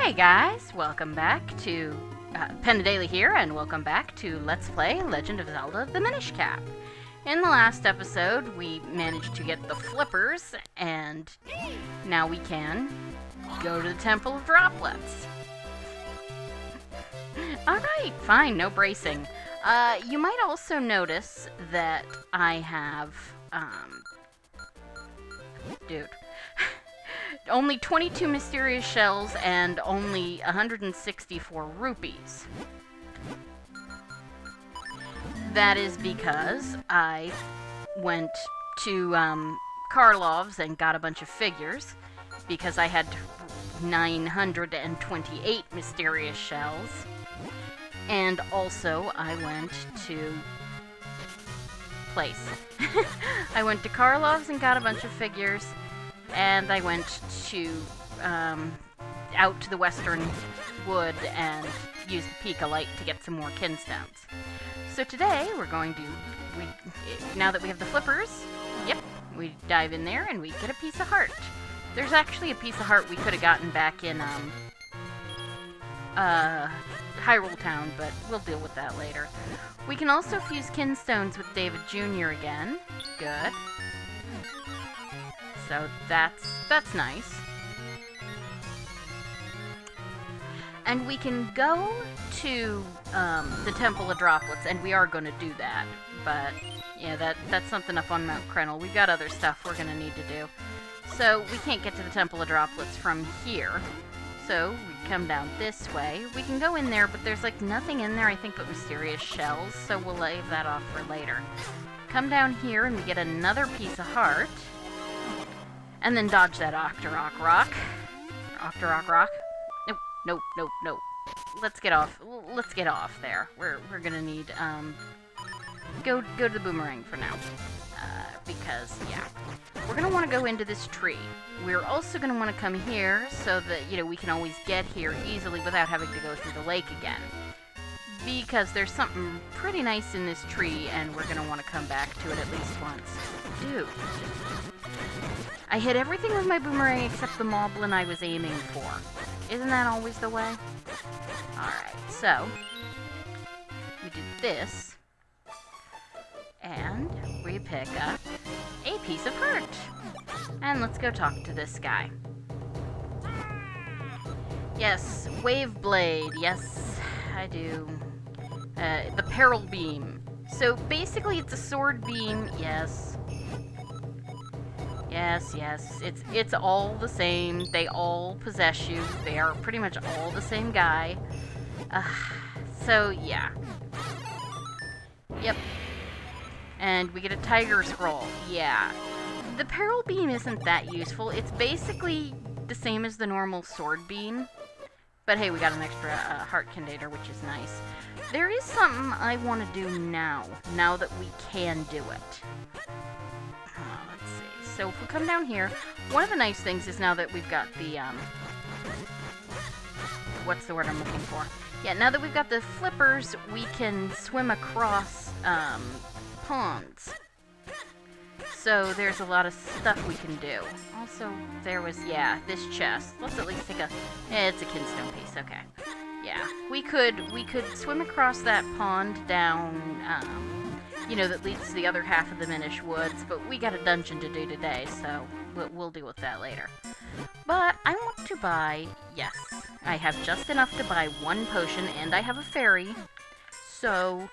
Hey guys, welcome back to Panda Daily here, and welcome back to Let's Play Legend of Zelda: The Minish Cap. In the last episode, we managed to get the flippers, and now we can go to the Temple of Droplets. Alright, fine, no bracing. You might also notice that I have, dude. Only 22 mysterious shells and only 164 rupees. That is because I went to Karlov's and got a bunch of figures because I had 928 mysterious shells. And also I went to I went to Karlov's and got a bunch of figures. And I went to, out to the western wood and used the Pika light to get some more kinstones. So today, we're going to, now that we have the flippers, yep, we dive in there and we get a piece of heart. There's actually a piece of heart we could have gotten back in, Hyrule Town, but we'll deal with that later. We can also fuse kinstones with David Jr. again. Good. So that's nice. And we can go to the Temple of Droplets, and we are going to do that. But yeah, that's something up on Mount Krenel. We've got other stuff we're going to need to do. So we can't get to the Temple of Droplets from here. So we come down this way. We can go in there, but there's like nothing in there, I think, but mysterious shells. So we'll leave that off for later. Come down here, and we get another piece of heart. And then dodge that Octorok rock. Octorok rock. Nope. Let's get off. Let's get off there. We're gonna need go to the boomerang for now. Because yeah, we're gonna want to go into this tree. We're also gonna want to come here so that we can always get here easily without having to go through the lake again. Because there's something pretty nice in this tree, and we're gonna want to come back to it at least once. Dude. I hit everything with my boomerang except the moblin I was aiming for. Isn't that always the way? Alright, so we did this, and we pick up a piece of heart. And let's go talk to this guy. Yes, Wave Blade, yes, I do. The Peril Beam. So basically it's a sword beam, yes. Yes, it's all the same. They all possess you. They are pretty much all the same guy. So, yeah. Yep. And we get a tiger scroll. Yeah. The Peril Beam isn't that useful. It's basically the same as the normal sword beam. But hey, we got an extra heart container, which is nice. There is something I want to do now that we can do it. Let's see. So if we come down here, one of the nice things is now that we've got the, what's the word I'm looking for? Yeah, now that we've got the flippers, we can swim across, ponds. So there's a lot of stuff we can do. Also, there was, yeah, this chest. Let's at least take a, it's a kinstone piece, okay. Yeah, we could swim across that pond down, that leads to the other half of the Minish Woods, but we got a dungeon to do today, so we'll deal with that later. But I want to buy, yes, I have just enough to buy one potion, and I have a fairy, so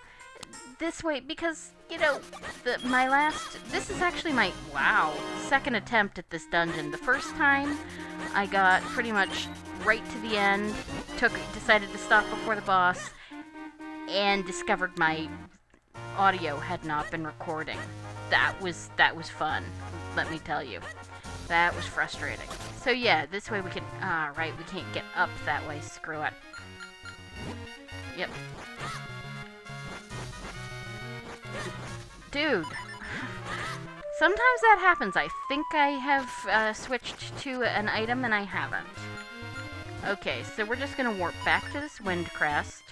this way, because, this is actually my, second attempt at this dungeon. The first time, I got pretty much right to the end, decided to stop before the boss, and discovered my audio had not been recording. That was fun, let me tell you. That was frustrating. So yeah, this way we can, right, we can't get up that way, screw it. Yep. Dude. Sometimes that happens. I think I have switched to an item and I haven't. Okay, so we're just gonna warp back to this wind crest.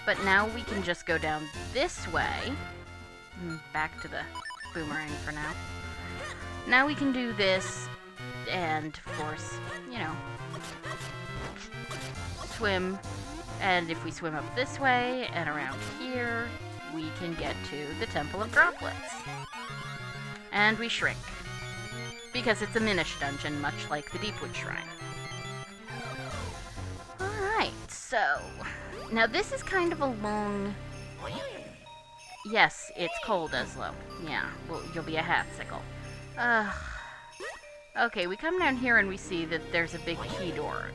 But now we can just go down this way. Back to the boomerang for now. Now we can do this, and of course, swim, and if we swim up this way and around here, we can get to the Temple of Droplets. And we shrink, because it's a Minish dungeon, much like the Deepwood Shrine. Alright, so, now this is kind of a long... Yes, it's cold, Eslo. Yeah, well, you'll be a hatsicle. Okay, we come down here and we see that there's a big key door.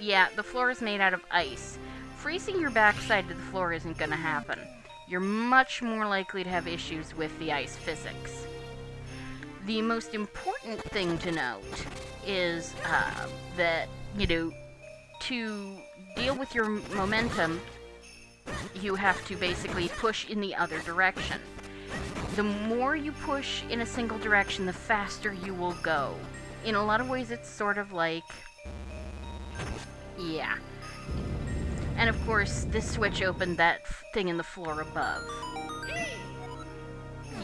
Yeah, the floor is made out of ice. Freezing your backside to the floor isn't gonna happen. You're much more likely to have issues with the ice physics. The most important thing to note is that, you know, to deal with your momentum, you have to basically push in the other direction. The more you push in a single direction, the faster you will go. In a lot of ways, it's sort of like... Yeah. And of course, this switch opened that thing in the floor above.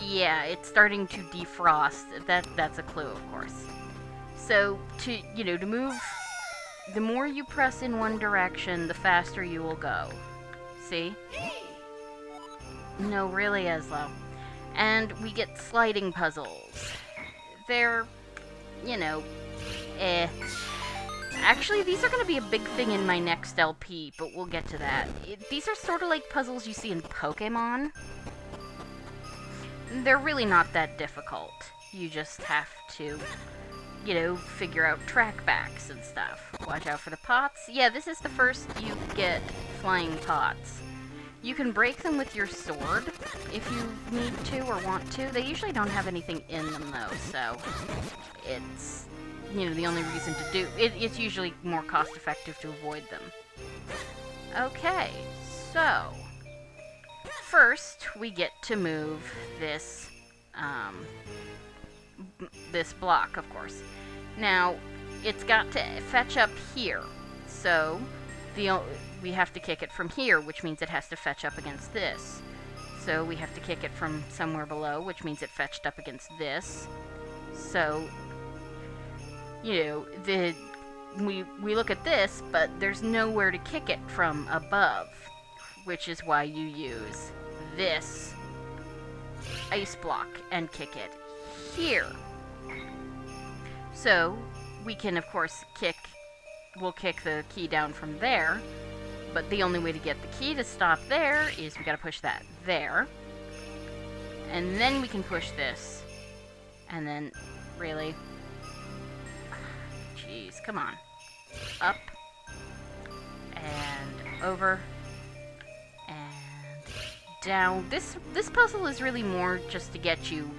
Yeah, it's starting to defrost. That's a clue, of course. So, to move... The more you press in one direction, the faster you will go. See? No, really, Eslo. And we get sliding puzzles. They're, Actually, these are going to be a big thing in my next LP, but we'll get to that. These are sort of like puzzles you see in Pokemon. They're really not that difficult. You just have to, figure out trackbacks and stuff. Watch out for the pots. Yeah, this is the first you get flying pots. You can break them with your sword if you need to or want to. They usually don't have anything in them, though, so it's, the only reason to do... It's usually more cost-effective to avoid them. Okay, so... First, we get to move this, this block, of course. Now, it's got to fetch up here, so we have to kick it from here, which means it has to fetch up against this. So we have to kick it from somewhere below, which means it fetched up against this. So, we look at this, but there's nowhere to kick it from above, which is why you use this ice block and kick it here. So, we can, of course, we'll kick the key down from there, but the only way to get the key to stop there is we gotta push that there. And then we can push this. And then, really? Jeez, come on. Up. And over. And down. This puzzle is really more just to get you,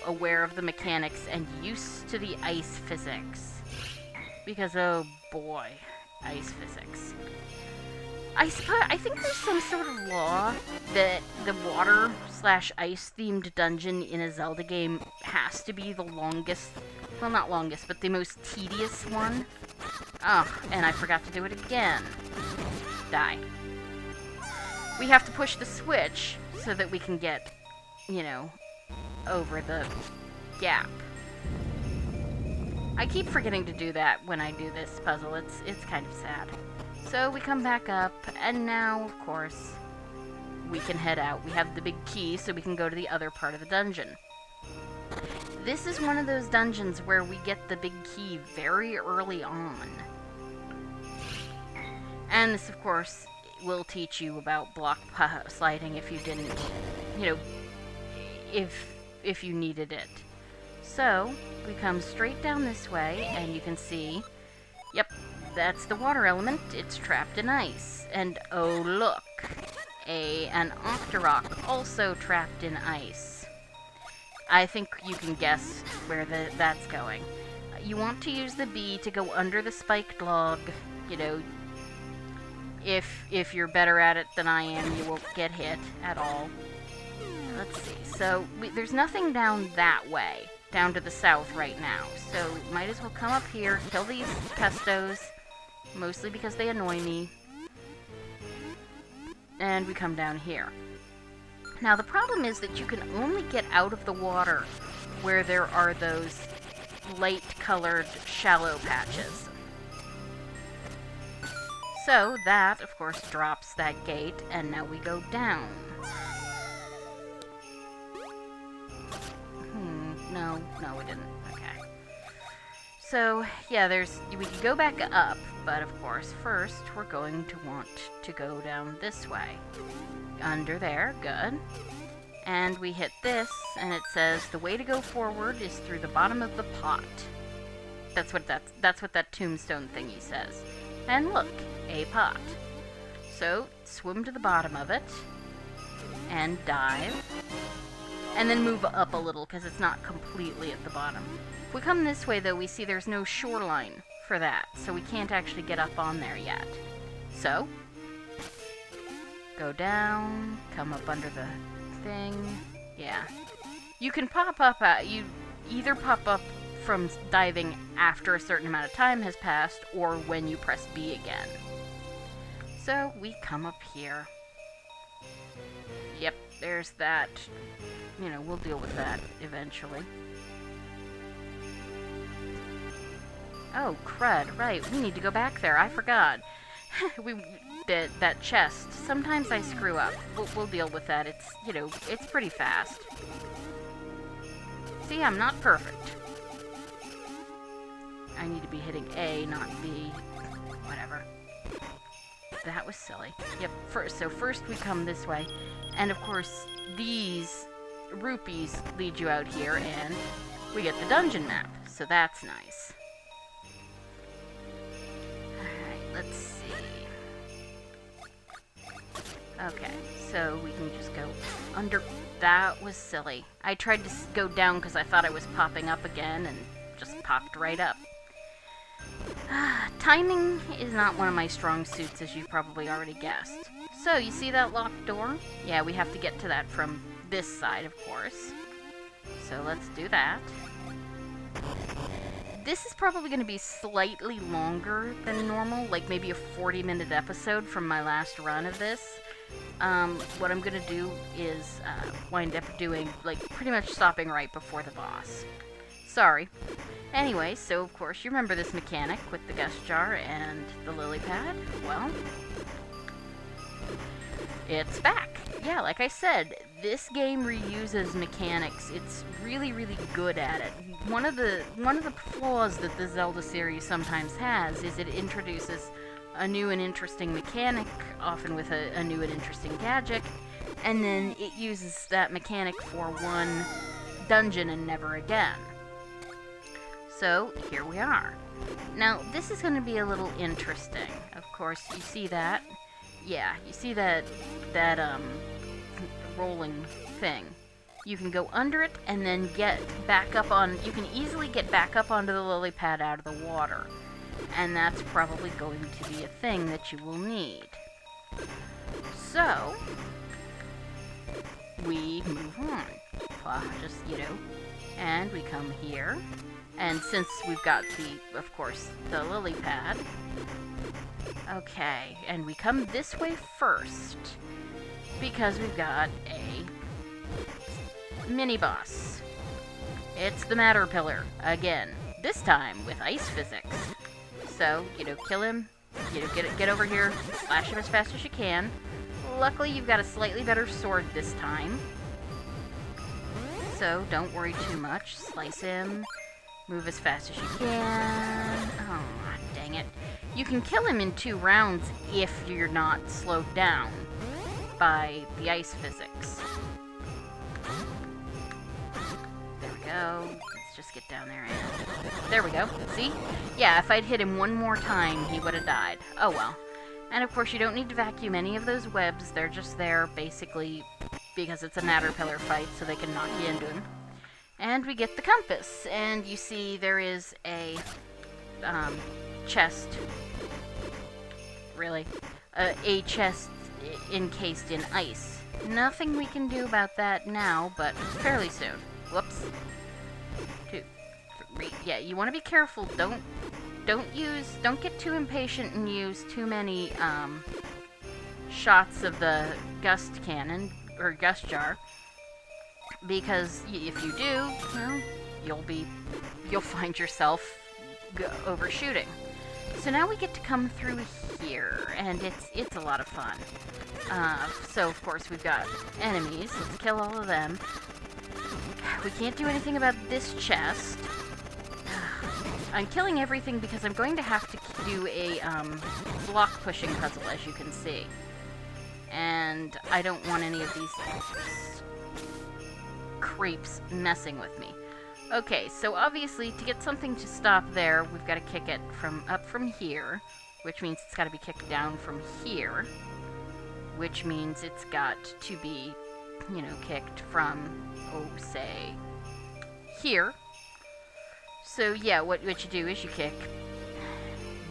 aware of the mechanics and used to the ice physics. Because, oh boy, ice physics. I think there's some sort of law that the water/ice themed dungeon in a Zelda game has to be the longest, well, not longest, but the most tedious one. Oh, and I forgot to do it again. Die. We have to push the switch so that we can get, over the gap. I keep forgetting to do that when I do this puzzle. It's kind of sad. So we come back up, and now, of course, we can head out. We have the big key, so we can go to the other part of the dungeon. This is one of those dungeons where we get the big key very early on. And this, of course, will teach you about block sliding if you didn't, if you needed it. So, we come straight down this way, and you can see, yep, that's the water element. It's trapped in ice. And oh look, an Octorok also trapped in ice. I think you can guess where that's going. You want to use the B to go under the spiked log. If you're better at it than I am, you won't get hit at all. Let's see. So there's nothing down that way, down to the south right now. So might as well come up here, kill these pestos. Mostly because they annoy me. And we come down here. Now the problem is that you can only get out of the water where there are those light-colored shallow patches. So that, of course, drops that gate, and now we go down. No, we didn't. Okay. So, yeah, we can go back up, but of course, first, we're going to want to go down this way. Under there, good. And we hit this, and it says, the way to go forward is through the bottom of the pot. That's what that tombstone thingy says. And look, a pot. So, swim to the bottom of it, and dive, and then move up a little, because it's not completely at the bottom. If we come this way, though, we see there's no shoreline for that, so we can't actually get up on there yet. So, go down, come up under the thing, yeah. You can pop up, you either pop up from diving after a certain amount of time has passed, or when you press B again. So, we come up here. Yep, there's that. You know, we'll deal with that eventually. Oh, crud, right, we need to go back there, I forgot. That chest, sometimes I screw up. We'll deal with that, it's, you know, it's pretty fast. See, I'm not perfect. I need to be hitting A, not B. Whatever. That was silly. Yep, so first we come this way, and of course, these rupees lead you out here, and we get the dungeon map, so that's nice. Alright, let's see. Okay, so we can just go under. That was silly. I tried to go down because I thought I was popping up again, and just popped right up. Timing is not one of my strong suits, as you probably already guessed. So, you see that locked door? Yeah, we have to get to that from this side, of course. So let's do that. This is probably going to be slightly longer than normal, like maybe a 40-minute episode from my last run of this. What I'm going to do is wind up doing, like, pretty much stopping right before the boss. Sorry. Anyway, so of course you remember this mechanic with the gust jar and the lily pad? Well, it's back. Yeah, like I said, this game reuses mechanics. It's really, really good at it. One of the flaws that the Zelda series sometimes has is it introduces a new and interesting mechanic, often with a new and interesting gadget, and then it uses that mechanic for one dungeon and never again. So, here we are. Now, this is going to be a little interesting. Of course, you see that? Yeah, you see that rolling thing. You can go under it and then get back up on... You can easily get back up onto the lily pad out of the water. And that's probably going to be a thing that you will need. So, we move on. Just, you know, and we come here. And since we've got of course, the lily pad. Okay, and we come this way first. Because we've got a mini-boss. It's the Matter Pillar, again. This time with ice physics. So, you know, kill him. You know, get over here, slash him as fast as you can. Luckily, you've got a slightly better sword this time. So, don't worry too much. Slice him. Move as fast as you can. Oh, dang it. You can kill him in 2 rounds if you're not slowed down by the ice physics. There we go. Let's just get down there and... There we go. See? Yeah, if I'd hit him one more time, he would have died. Oh well. And of course, you don't need to vacuum any of those webs. They're just there, basically, because it's a Matter Pillar fight, so they can knock you into him. And we get the compass, and you see there is a chest. Really? A chest encased in ice. Nothing we can do about that now, but fairly soon. Whoops. 2, 3. Yeah, you want to be careful. Don't get too impatient and use too many shots of the gust cannon or gust jar. Because if you do, well, you'll find yourself overshooting. So now we get to come through here, and it's a lot of fun. So of course we've got enemies. Let's kill all of them. We can't do anything about this chest. I'm killing everything because I'm going to have to do a block pushing puzzle, as you can see. And I don't want any of these creeps messing with me. Okay, so obviously to get something to stop there, we've got to kick it up from here, which means it's got to be kicked down from here, which means it's got to be, you know, kicked from, oh, say, here. So yeah, what you do is you kick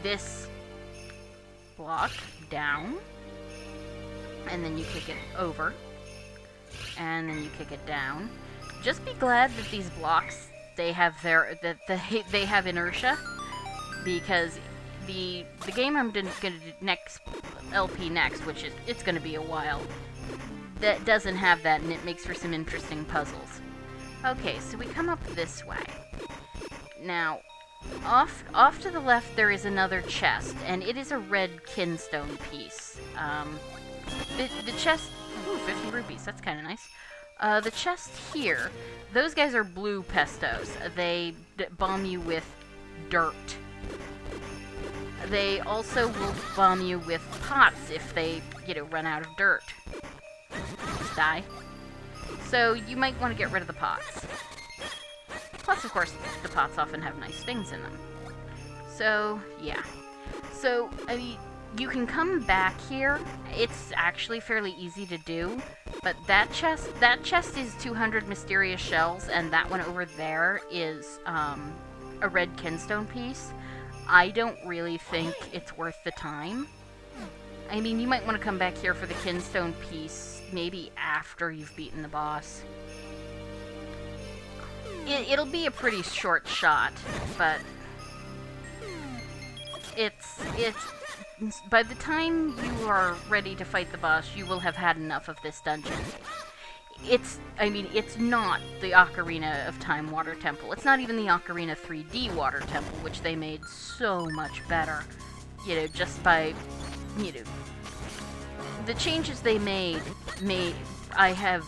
this block down, and then you kick it over, and then you kick it down. Just be glad that these blocks, they have they have inertia, because the game I'm gonna do next, LP next, which is, it's gonna be a while, that doesn't have that, and it makes for some interesting puzzles. Okay, so we come up this way. Now, off to the left there is another chest, and it is a red kinstone piece. The chest, ooh, 50 rupees, that's kind of nice. The chest here, those guys are blue pestos. They bomb you with dirt. They also will bomb you with pots if they, you know, run out of dirt. Just die. So you might want to get rid of the pots. Plus, of course, the pots often have nice things in them. So, yeah. So, I mean, you can come back here. It's actually fairly easy to do. But that chest is 200 mysterious shells, and that one over there is a red kinstone piece. I don't really think it's worth the time. I mean, you might want to come back here for the kinstone piece, maybe after you've beaten the boss. It'll be a pretty short shot, but it's by the time you are ready to fight the boss, you will have had enough of this dungeon. I mean, it's not the Ocarina of Time Water Temple. It's not even the Ocarina 3D Water Temple, which they made so much better. You know, just by, you know, the changes they made, I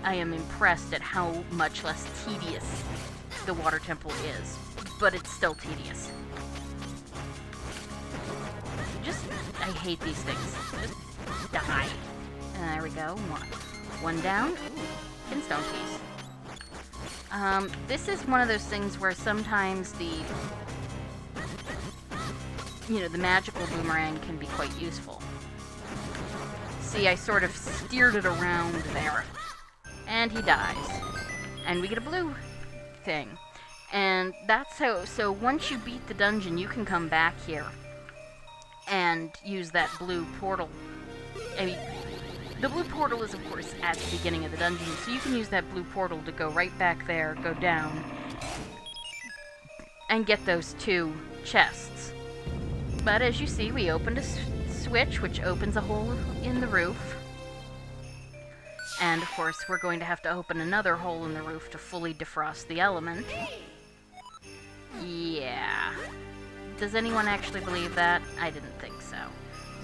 am impressed at how much less tedious the Water Temple is, but it's still tedious. I hate these things. Just die. And there we go. One down. Ooh, kinstone piece. This is one of those things where sometimes the magical boomerang can be quite useful. See, I sort of steered it around there. And he dies. And we get a blue thing. And that's how, so once you beat the dungeon, you can come back here and use that blue portal. I mean, the blue portal is, of course, at the beginning of the dungeon, so you can use that blue portal to go right back there, go down, and get those two chests. But as you see, we opened a switch, which opens a hole in the roof. And, of course, we're going to have to open another hole in the roof to fully defrost the element. Yeah. Does anyone actually believe that? I didn't think so.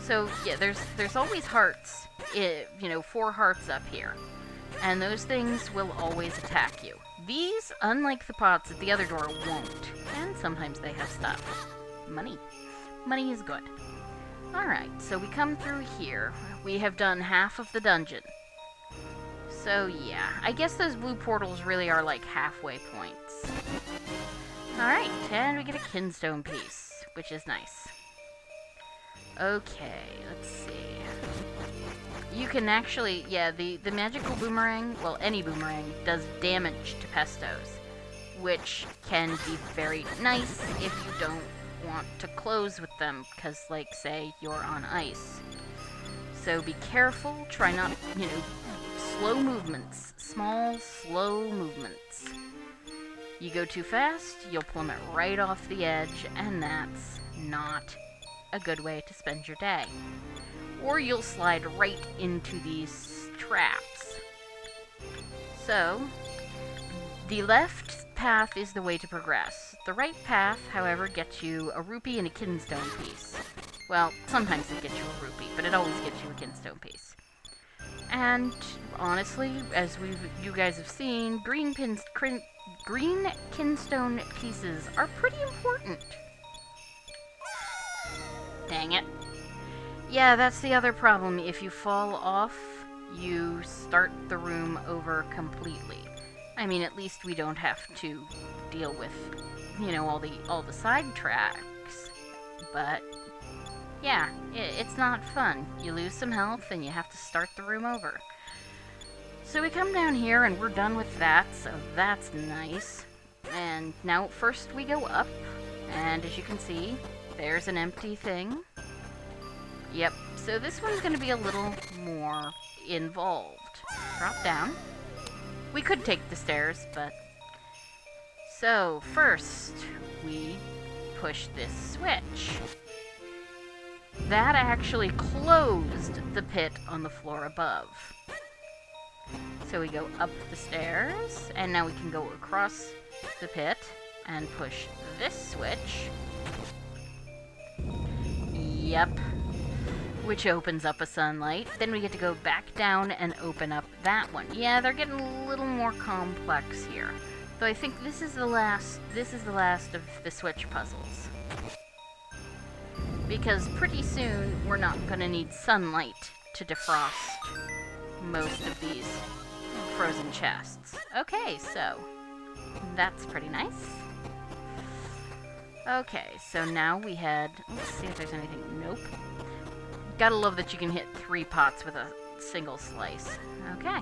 So, yeah, there's always hearts, 4 hearts up here. And those things will always attack you. These, unlike the pots at the other door, won't. And sometimes they have stuff. Money. Money is good. Alright, so we come through here. We have done half of the dungeon. So, yeah. I guess those blue portals really are like halfway points. Alright, and we get a kinstone piece, which is nice. Okay, let's see. You can actually, yeah, the magical boomerang, well, any boomerang, does damage to pestos, which can be very nice if you don't want to close with them, because, like, say, you're on ice. So be careful, try not, slow movements. Small, slow movements. You go too fast, you'll plummet right off the edge, and that's not a good way to spend your day. Or you'll slide right into these traps. So, the left path is the way to progress. The right path, however, gets you a rupee and a kinstone piece. Well, sometimes it gets you a rupee, but it always gets you a kinstone piece. And honestly, as you guys have seen, green kinstone pieces are pretty important. Dang it. Yeah, that's the other problem. If you fall off, you start the room over completely. I mean, at least we don't have to deal with, you know, all the side tracks. But yeah, it's not fun. You lose some health and you have to start the room over. So we come down here and we're done with that, so that's nice. And now first we go up, and as you can see, there's an empty thing. Yep, so this one's going to be a little more involved. Drop down. We could take the stairs, but... So, first, we push this switch. That actually closed the pit on the floor above. So we go up the stairs, and now we can go across the pit and push this switch. Yep. Which opens up a sunlight. Then we get to go back down and open up that one. Yeah, they're getting a little more complex here. Though I think this is the last of the switch puzzles. Because pretty soon we're not gonna need sunlight to defrost most of these frozen chests. Okay, so that's pretty nice. Okay, so now we head... Let's see if there's anything... Nope. Gotta love that you can hit 3 pots with a single slice. Okay,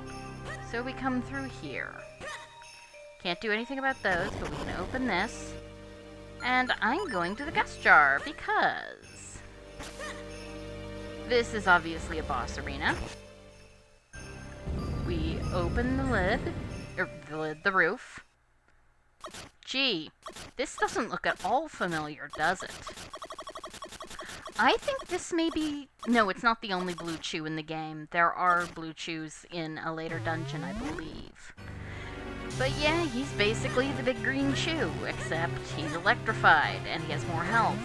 so we come through here. Can't do anything about those, but we can open this. And I'm going to the gust jar, because... this is obviously a boss arena. We open the lid, the roof. Gee, this doesn't look at all familiar, does it? I think this may be... No, it's not the only blue chew in the game. There are blue chews in a later dungeon, I believe. But yeah, he's basically the big green chew, except he's electrified and he has more health.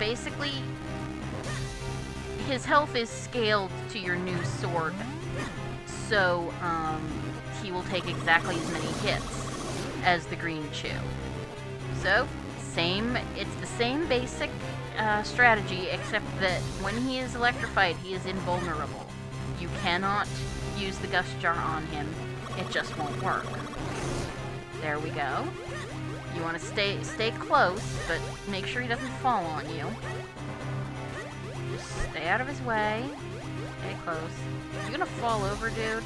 Basically, his health is scaled to your new sword. So, he will take exactly as many hits as the green chew. So, it's the same basic strategy, except that when he is electrified, he is invulnerable. You cannot use the gust jar on him. It just won't work. There we go. You want to stay close, but make sure he doesn't fall on you. Just stay out of his way. Stay close. You're gonna fall over, dude.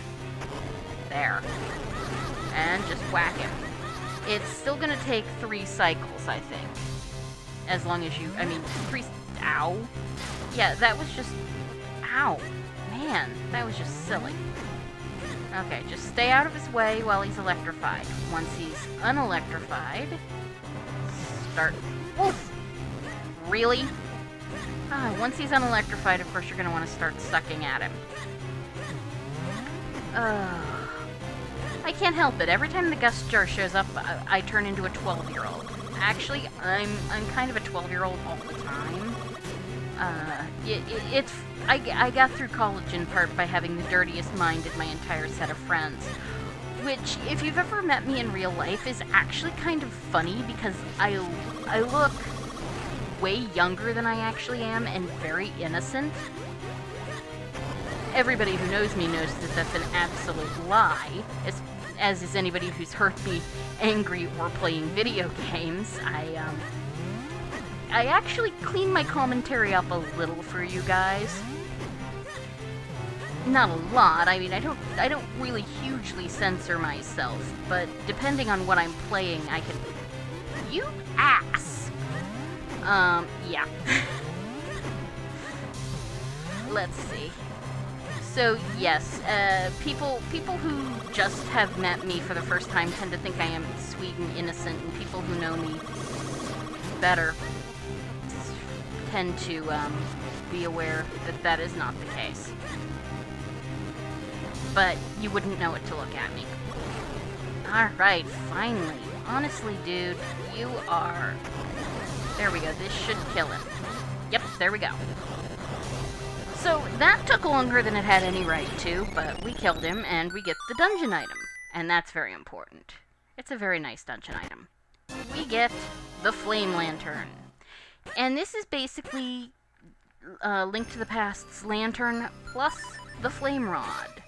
There. And just whack him. It's still gonna take 3 cycles, I think. As long as you, ow. Yeah, that was just, ow. Man, that was just silly. Okay, just stay out of his way while he's electrified. Once he's unelectrified, start, oof. Really? Once he's unelectrified, of course you're gonna want to start sucking at him. I can't help it. Every time the gust jar shows up, I turn into a 12-year-old. Actually, I'm kind of a 12-year-old all the time. I got through college in part by having the dirtiest mind in my entire set of friends. Which, if you've ever met me in real life, is actually kind of funny because I look way younger than I actually am and very innocent. Everybody who knows me knows that that's an absolute lie, as is anybody who's heard me angry or playing video games. I actually clean my commentary up a little for you guys. Not a lot. I mean, I don't really hugely censor myself, but depending on what I'm playing, I can... You ass! Yeah. Let's see. So, yes, people who just have met me for the first time tend to think I am sweet and innocent, and people who know me better tend to, be aware that that is not the case. But you wouldn't know it to look at me. Alright, finally, Honestly, dude, you are... There we go. This should kill him. Yep, there we go. So, that took longer than it had any right to, but we killed him, and we get the dungeon item. And that's very important. It's a very nice dungeon item. We get the Flame Lantern. And this is basically Link to the Past's lantern plus the Flame Rod.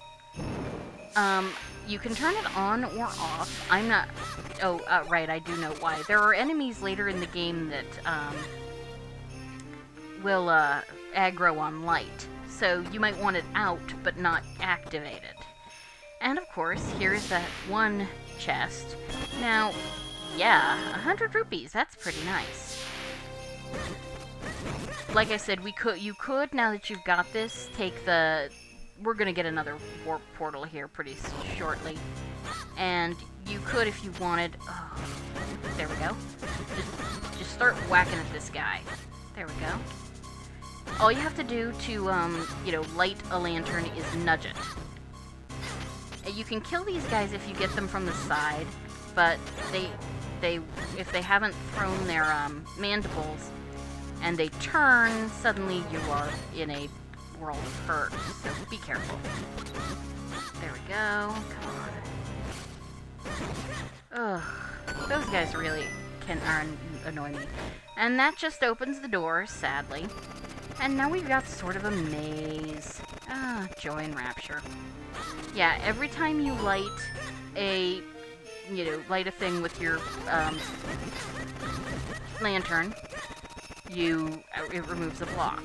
You can turn it on or off. I'm not... Oh, right, I do know why. There are enemies later in the game that will aggro on light. So you might want it out, but not activated. And of course, here's that one chest. Now, yeah, 100 rupees. That's pretty nice. Like I said, you could, now that you've got this, take the... We're gonna get another warp portal here pretty shortly. And you could, if you wanted... Oh, there we go. Just start whacking at this guy. There we go. All you have to do to, you know, light a lantern is nudge it. You can kill these guys if you get them from the side, but if they haven't thrown their mandibles and they turn, suddenly you are in a world of hurt. So be careful. There we go. Come on. Ugh, those guys really annoy me. And that just opens the door, sadly. And now we've got sort of a maze. Ah, joy and rapture. Yeah, every time you light a, light a thing with your, lantern, it removes a block.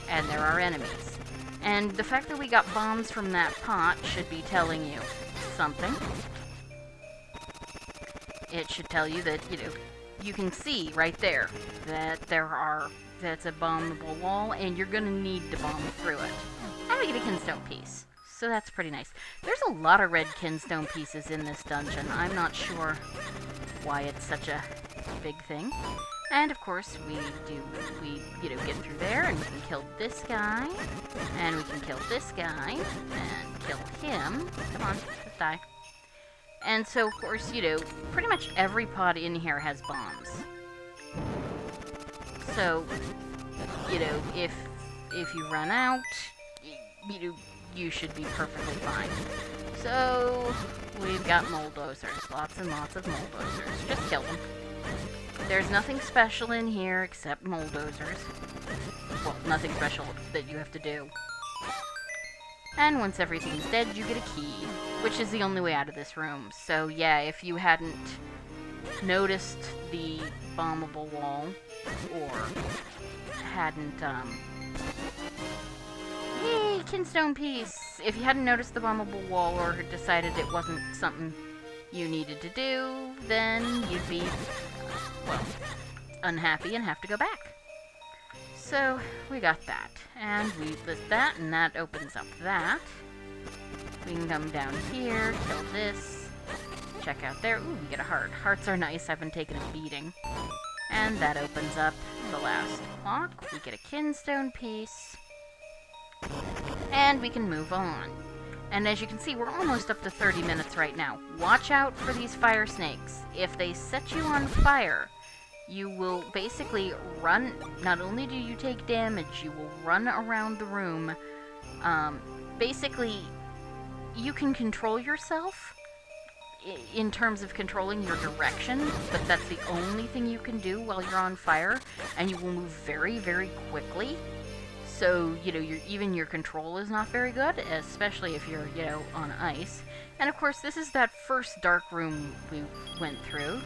And there are enemies. And the fact that we got bombs from that pot should be telling you something. It should tell you that, you can see right there that that's a bombable wall, and you're gonna need to bomb through it. And we get a kinstone piece, so that's pretty nice. There's a lot of red kinstone pieces in this dungeon. I'm not sure why it's such a big thing. And of course, we get through there, and we can kill this guy, and we can kill this guy, and kill him. Come on, let's die. And so, of course, pretty much every pod in here has bombs. So, if you run out, you should be perfectly fine. So, we've got mulldozers. Lots and lots of mulldozers. Just kill them. There's nothing special in here except mulldozers. Well, nothing special that you have to do. And once everything's dead, you get a key, which is the only way out of this room. So yeah, if you hadn't noticed the bombable wall, or hadn't, yay, kinstone piece! If you hadn't noticed the bombable wall, or decided it wasn't something you needed to do, then you'd be, well, unhappy and have to go back. So, we got that. And we list that, and that opens up that. We can come down here, kill this, check out there. Ooh, we get a heart. Hearts are nice. I've been taking a beating. And that opens up the last block. We get a kinstone piece. And we can move on. And as you can see, we're almost up to 30 minutes right now. Watch out for these fire snakes. If they set you on fire, you will basically run. Not only do you take damage, you will run around the room. Basically, you can control yourself in terms of controlling your direction, but that's the only thing you can do while you're on fire, and you will move very, very quickly. So, even your control is not very good, especially if you're, on ice. And of course, this is that first dark room we went through.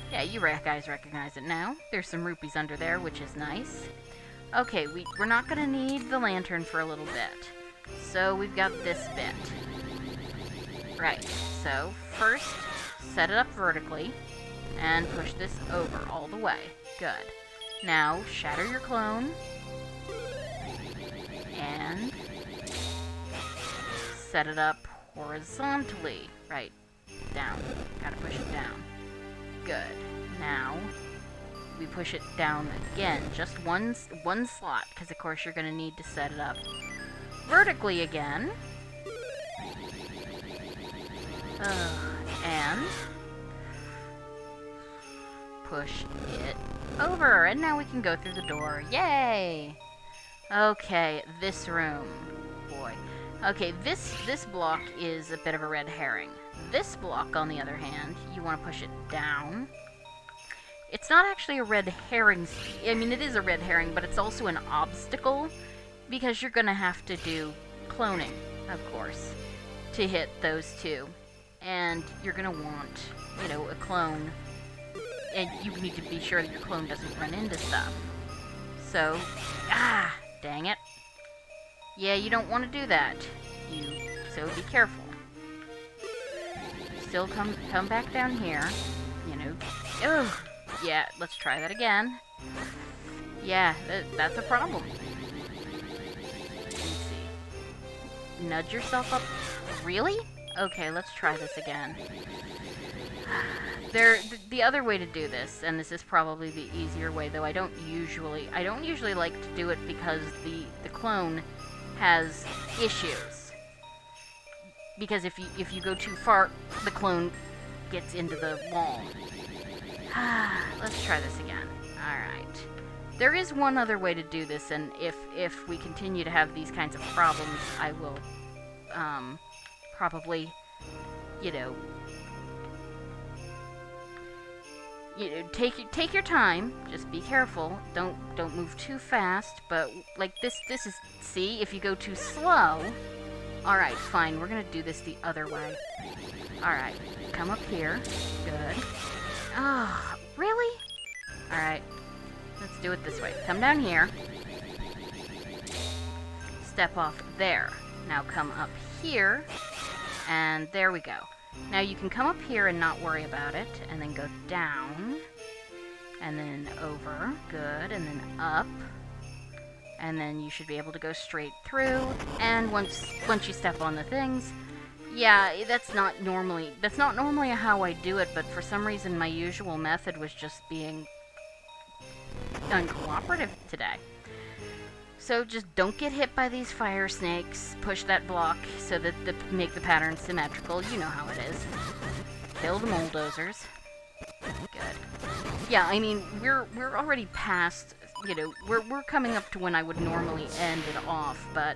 Yeah, you guys recognize it now. There's some rupees under there, which is nice. Okay, we're not gonna need the lantern for a little bit. So we've got this bit. Right, so first, set it up vertically, and push this over all the way. Good. Now, shatter your clone, and set it up horizontally. Right, down. Gotta push it down. Good. Now, we push it down again, just one slot, because of course you're going to need to set it up vertically again. And push it over, and now we can go through the door. Yay! Okay, this room. Boy. Okay, this block is a bit of a red herring. This block, on the other hand, you want to push it down. It's not actually a red herring. I mean, it is a red herring, but it's also an obstacle, because you're going to have to do cloning, of course, to hit those two. And you're going to want, you know, a clone, and you need to be sure that your clone doesn't run into stuff. So, dang it. Yeah, you don't want to do that. So be careful. Still come back down here. You know. Oh, yeah, let's try that again. Yeah, that's a problem. Let's see. Nudge yourself up. Really? Okay, let's try this again. The other way to do this, and this is probably the easier way, though I don't usually like to do it because the clone has issues. Because if you go too far, the clone gets into the wall. Let's try this again. Alright. There is one other way to do this, and if we continue to have these kinds of problems, I will probably, you know, take your time. Just be careful. Don't move too fast. But like this is, see, if you go too slow. All right, fine. We're gonna do this the other way. All right, come up here. Good. Ah, oh, really? All right, let's do it this way. Come down here. Step off there. Now come up here, and there we go. Now you can come up here and not worry about it, and then go down, and then over, good, and then up, and then you should be able to go straight through, and once you step on the things, yeah, that's not normally how I do it, but for some reason my usual method was just being uncooperative today. So just don't get hit by these fire snakes. Push that block so that make the pattern symmetrical. You know how it is. Kill the bulldozers. Good. Yeah, I mean we're already past. You know, we're coming up to when I would normally end it off, but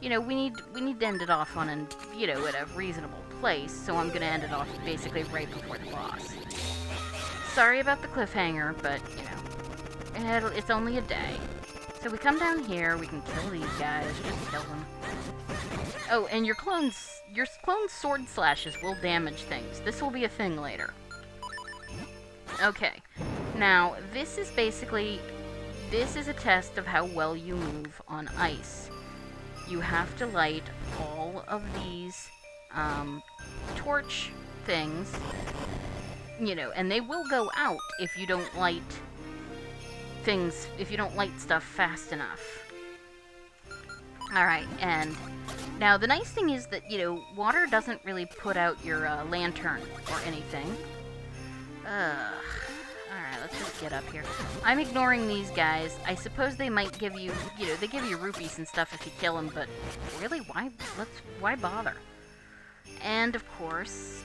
you know we need to end it off on at a reasonable place. So I'm gonna end it off basically right before the boss. Sorry about the cliffhanger, but you know, it's only a day. So we come down here, we can kill these guys, just kill them. Oh, and your clone's sword slashes will damage things. This will be a thing later. Okay, now this is a test of how well you move on ice. You have to light all of these torch things, you know, and they will go out if you don't light stuff fast enough. Alright, and now the nice thing is that, you know, water doesn't really put out your lantern or anything. Alright, let's just get up here. I'm ignoring these guys. I suppose they might give you, they give you rupees and stuff if you kill them, but really, why bother? And of course,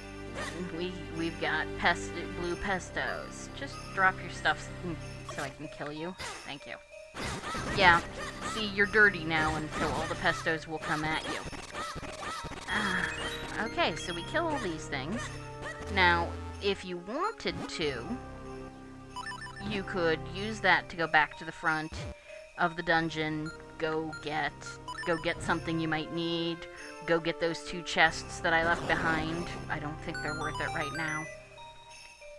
we've got blue pestos. Just drop your stuff so I can kill you. Thank you. Yeah, see, you're dirty now, and so all the pestos will come at you. Okay, so we kill all these things. Now, if you wanted to, you could use that to go back to the front of the dungeon, go get something you might need, go get those 2 chests that I left behind. I don't think they're worth it right now.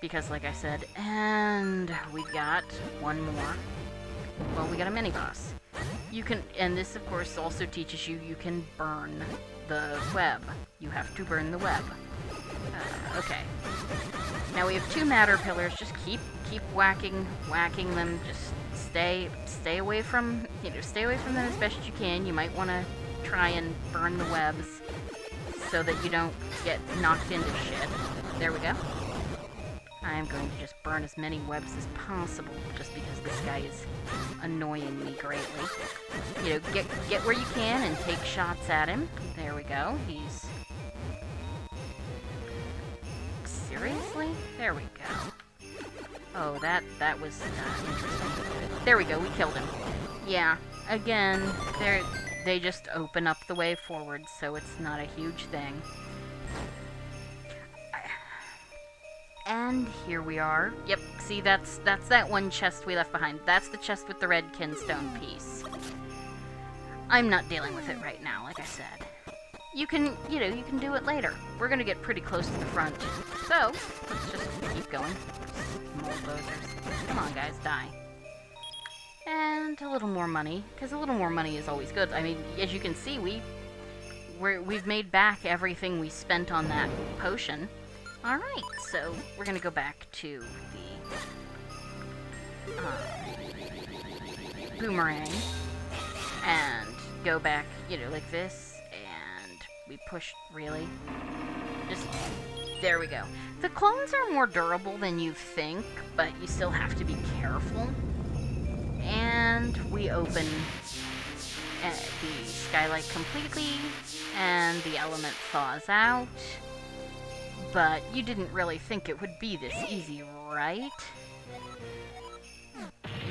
Because, like I said, and we've got one more. Well, we got a mini-boss. You can, and this, of course, also teaches you can burn the web. You have to burn the web. Okay. Now we have 2 matter pillars. Just keep whacking them. Just stay away from, stay away from them as best as you can. You might want to try and burn the webs so that you don't get knocked into shit. There we go. I am going to just burn as many webs as possible, just because this guy is annoying me greatly. Get where you can and take shots at him. There we go. He's... Seriously? There we go. Oh, that was interesting. There we go, we killed him. Yeah, again, they just open up the way forward, so it's not a huge thing. And here we are. Yep, see, that's that one chest we left behind. That's the chest with the red kinstone piece. I'm not dealing with it right now, like I said. You can do it later. We're gonna get pretty close to the front. So, let's just keep going. Bulldozers. Come on, guys, die. And a little more money, because a little more money is always good. I mean, as you can see, we've made back everything we spent on that potion. Alright, so we're gonna go back to the boomerang and go back, like this, and we push, really? Just, there we go. The clones are more durable than you think, but you still have to be careful. And we open the skylight completely, and the element thaws out. But you didn't really think it would be this easy, right?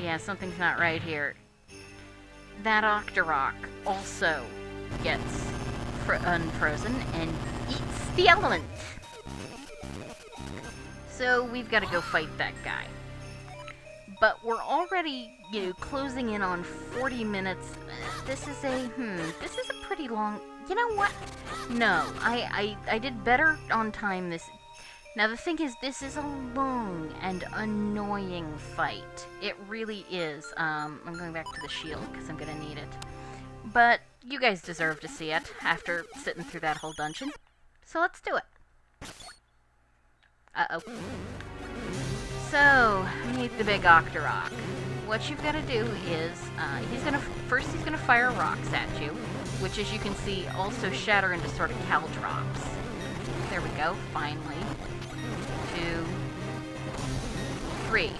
Yeah, something's not right here. That Octorok also gets unfrozen and eats the element. So we've got to go fight that guy. But we're already, closing in on 40 minutes. This is a pretty long... You know what? No, I did better on time this... Now the thing is, this is a long and annoying fight. It really is. I'm going back to the shield because I'm gonna need it. But you guys deserve to see it after sitting through that whole dungeon. So let's do it. Uh-oh. So, meet the big Octorok. What you've got to do is, he's gonna fire rocks at you, which, as you can see, also shatter into sort of caldrops. There we go, finally. 2, 3.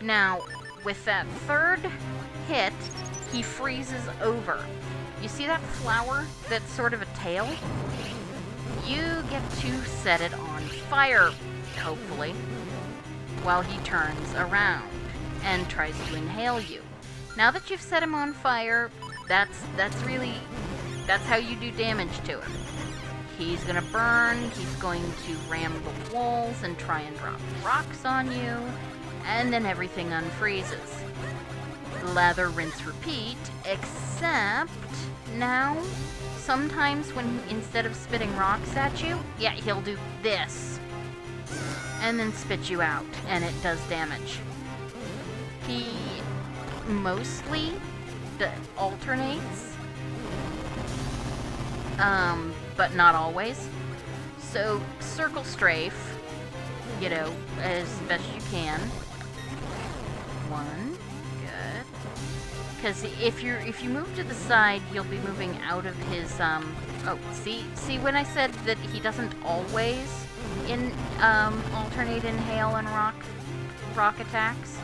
Now, with that third hit, he freezes over. You see that flower that's sort of a tail? You get to set it on fire, hopefully, while he turns around and tries to inhale you. Now that you've set him on fire, that's how you do damage to him. He's gonna burn, he's going to ram the walls and try and drop rocks on you, and then everything unfreezes. Lather, rinse, repeat, except now, sometimes when instead of spitting rocks at you, yeah, he'll do this. And then spit you out, and it does damage. He mostly alternates, but not always. So circle strafe, as best you can. 1, good. Because if you move to the side, you'll be moving out of his oh, see when I said that he doesn't always alternate inhale and rock attacks.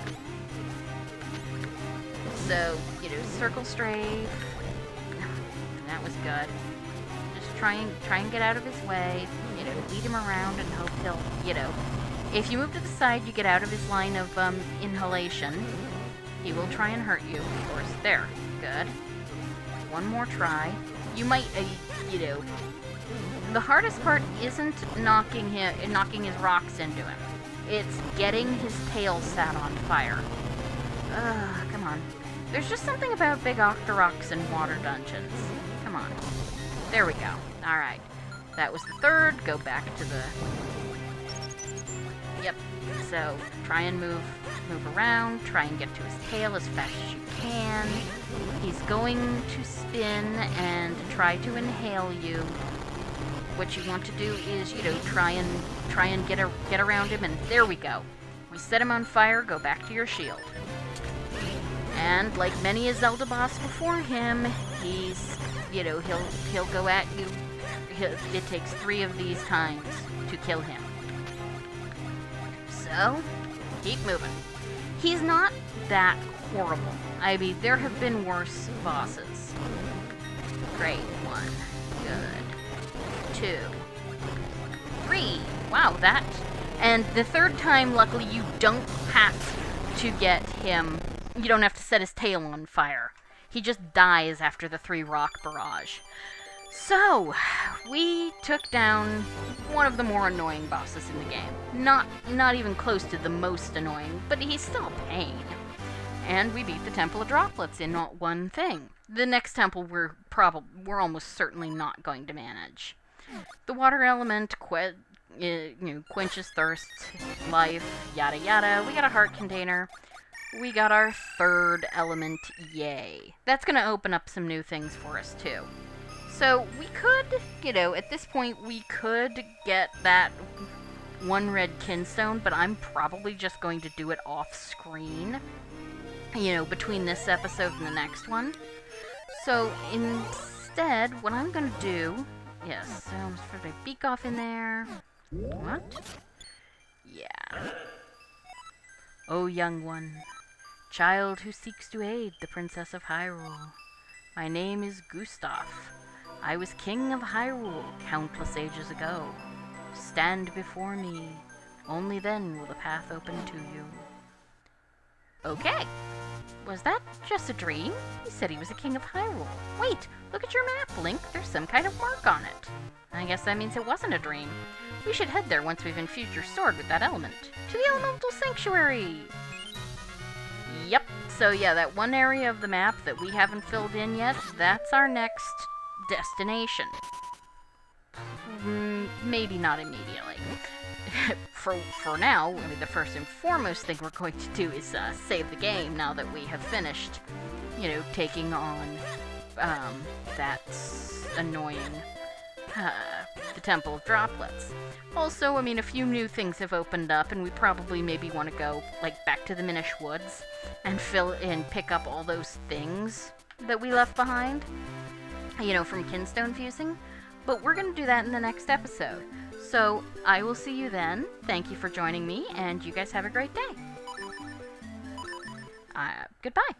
So, circle strafe. That was good. Just try and get out of his way. Lead him around and hope he'll, if you move to the side, you get out of his line of inhalation. He will try and hurt you, of course. There, good. One more try. You might, the hardest part isn't knocking his rocks into him. It's getting his tail set on fire. Ugh, come on. There's just something about big Octoroks in water dungeons. Come on. There we go. Alright. That was the third. Go back to the... Yep. So, try and move around. Try and get to his tail as fast as you can. He's going to spin and try to inhale you. What you want to do is, try and get around him, and there we go. We set him on fire, go back to your shield. And like many a Zelda boss before him, he's, he'll go at you. It takes 3 of these times to kill him. So, keep moving. He's not that horrible. I mean, there have been worse bosses. Great. 1. Good. 2. 3. Wow, that. And the third time, luckily, you don't have to get him... You don't have to set his tail on fire. He just dies after the 3 rock barrage. So, we took down one of the more annoying bosses in the game. Not even close to the most annoying, but he's still a pain. And we beat the Temple of Droplets in not one thing. The next temple we're almost certainly not going to manage. The water element quenches thirst, life, yada yada. We got a heart container. We got our 3rd element, yay. That's going to open up some new things for us too. So we could, at this point we could get that 1 red kinstone, but I'm probably just going to do it off screen, between this episode and the next one. So instead, what I'm going to do, yes, so I'm just put my beak off in there. What? Yeah. Oh, young one, child who seeks to aid the Princess of Hyrule, my name is Gustav. I was king of Hyrule countless ages ago. Stand before me. Only then will the path open to you. Okay. Was that just a dream? He said he was a king of Hyrule. Wait, look at your map, Link. There's some kind of mark on it. I guess that means it wasn't a dream. We should head there once we've infused your sword with that element. To the Elemental Sanctuary! Yep. So yeah, that one area of the map that we haven't filled in yet, that's our next destination. Maybe not immediately. For now, the first and foremost thing we're going to do is save the game now that we have finished, taking on that annoying the Temple of Droplets. Also, a few new things have opened up, and we probably maybe want to go back to the Minish Woods and pick up all those things that we left behind. From Kinstone fusing. But we're going to do that in the next episode. So, I will see you then. Thank you for joining me, and you guys have a great day. Goodbye.